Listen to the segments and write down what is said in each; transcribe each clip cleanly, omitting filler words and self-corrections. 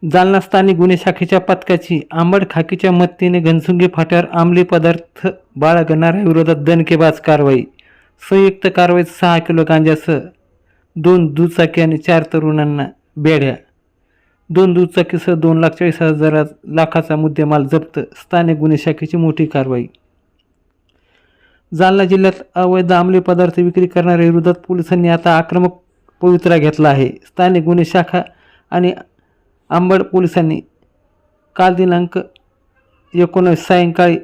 जालना स्थानिक गुन्हे शाखेच्या पथकाची आंबड खाकीच्या मदतीने घनसुंगी फाट्यावर अंमली पदार्थ बाळगणाऱ्याविरोधात दणकेबाज कारवाई। संयुक्त कारवाईत 6 किलो गांजासह 2 दुचाकी आणि 4 तरुणांना बेड्या। 2 दुचाकीसह 2,40,000 लाखाचा मुद्देमाल जप्त। स्थानिक गुन्हे शाखेची मोठी कारवाई। जालना जिल्ह्यात अवैध अंमली पदार्थ विक्री करणाऱ्याविरोधात पोलिसांनी आता आक्रमक पवित्रा घेतला आहे। स्थानिक गुन्हे शाखा आणि अंबड पोलिसांनी काल दिनांक 19 सायंकाळी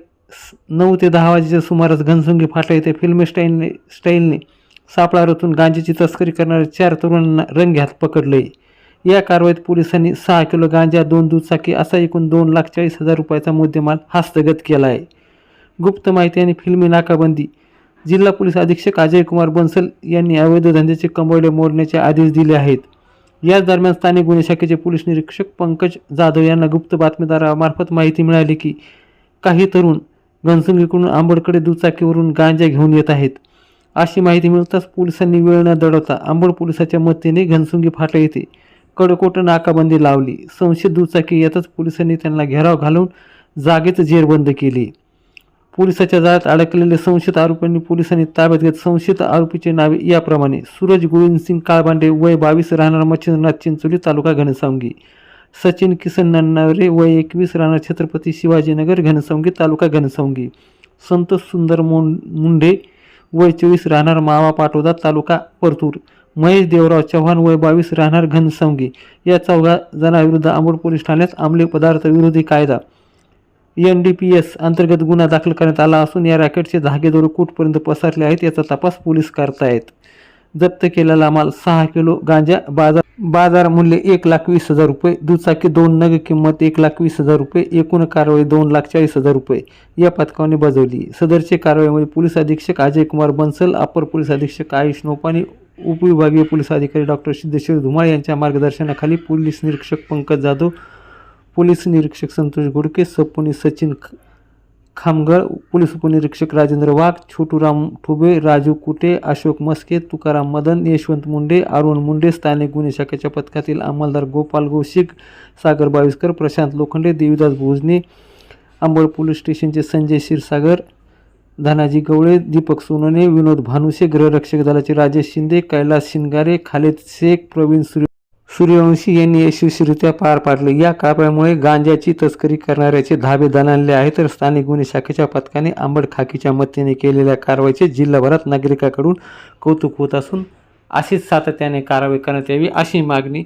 9 ते 10 वाजेच्या सुमारास घनसुंगी फाटा येथे फिल्मी स्टाईलने सापळा रचून गांजाची तस्करी करणाऱ्या 4 तरुणांना रंगेहात पकडले। या कारवाईत पोलिसांनी 6 किलो गांजा, 2 दुचाकी असा एकूण 2,40,000 रुपयाचा मुद्देमाल हस्तगत केला आहे। गुप्त माहिती आणि फिल्मी नाकाबंदी। जिल्हा पोलीस अधीक्षक अजय कुमार बन्सल यांनी अवैध धंद्याचे कंबोडे मोडण्याचे आदेश दिले आहेत। याच दरम्यान स्थानिक गुन्हे शाखेचे पोलीस निरीक्षक पंकज जाधव यांना गुप्त बातमीदारामार्फत माहिती मिळाली की काही तरुण घनसुंगीकडून अंबडकडे दुचाकीवरून गांजा घेऊन येत आहेत। अशी माहिती मिळताच पोलिसांनी वेळ न दडवता अंबड पोलिसांच्या मदतीने घनसुंगी फाटा येथे कडकोट नाकाबंदी लावली। संशयित दुचाकी येताच पोलिसांनी त्यांना घेराव घालून जागेच जेरबंद केली। पोलिसांच्या जाळ्यात अडकलेले संशयित आरोपींनी पोलिसांनी ताब्यात घेत संशयित आरोपीचे नावे याप्रमाणे: सूरज गोविंदसिंग काळबांडे वय 22 राहणार मच्छिंद्रनाथ चिंचोली तालुका घनसावंगी, सचिन किसन नन्नावरे वय 21 राहणार छत्रपती शिवाजीनगर घनसावंगी तालुका घनसावंगी, संतोष सुंदर मुंडे वय 24 राहणार मावा पाटोदा तालुका परतूर, महेश देवराव चव्हाण वय 22 राहणार घनसावंगी। या 4 जणांविरुद्ध अंबड पोलीस ठाण्यात अंमली पदार्थ विरोधी कायदा NDPS अंतर्गत गुन्हा दाखल करण्यात आला असून या रॅकेटचे धागेदोरे कुठपर्यंत पसरले आहेत याचा तपास पोलीस करतायत। जप्त केलेला माल 6 किलो गांजा, बाजार मूल्य 1,20,000 रुपये, दुचाकी 2 नग किंमत 1,20,000 रुपये, एकूण कारवाई 2,40,000 रुपये या पथकाने बजावली। सदरची कारवाईमध्ये पोलीस अधीक्षक अजय कुमार बन्सल, अपर पोलीस अधीक्षक आयुष नोपानी, उपविभागीय पोलीस अधिकारी डॉक्टर सिद्धेश्वर धुमाळ यांच्या मार्गदर्शनाखाली पोलीस निरीक्षक पंकज जाधव, पोलीस निरीक्षक संतोष गोडके, सबपोलीस सचिन खामगळ, पोलीस उपनिरीक्षक राजेंद्र वाघ, छोटूराम ठुबे, राजू कुटे, अशोक मस्के, तुकाराम मदन, यशवंत मुंडे, अरुण मुंडे, स्थानिक गुन्हे शाखेच्या पथकातील अंमलदार गोपाल गौशिक, सागर बाविस्कर, प्रशांत लोखंडे, देवीदास भोजने, अंबड पोलीस स्टेशनचे संजय क्षीरसागर, धनाजी गवळे, दीपक सोनोने, विनोद भानुसे, गृहरक्षक दलाचे राजेश शिंदे, कैलास शिंगारे, खालिद शेख, प्रवीण सूर्यवंशी यांनी यशस्वीरित्या पार पाडले। या कारवाईमुळे गांजाची तस्करी करणाऱ्याचे धाबे दणाणले आहे, तर स्थानिक गुन्हे शाखेच्या पथकाने अंबड खाकीच्या मदतीने केलेल्या कारवाईचे जिल्हाभरात नागरिकांकडून कौतुक होत असून अशीच सातत्याने कारवाई करण्यात यावी अशी मागणी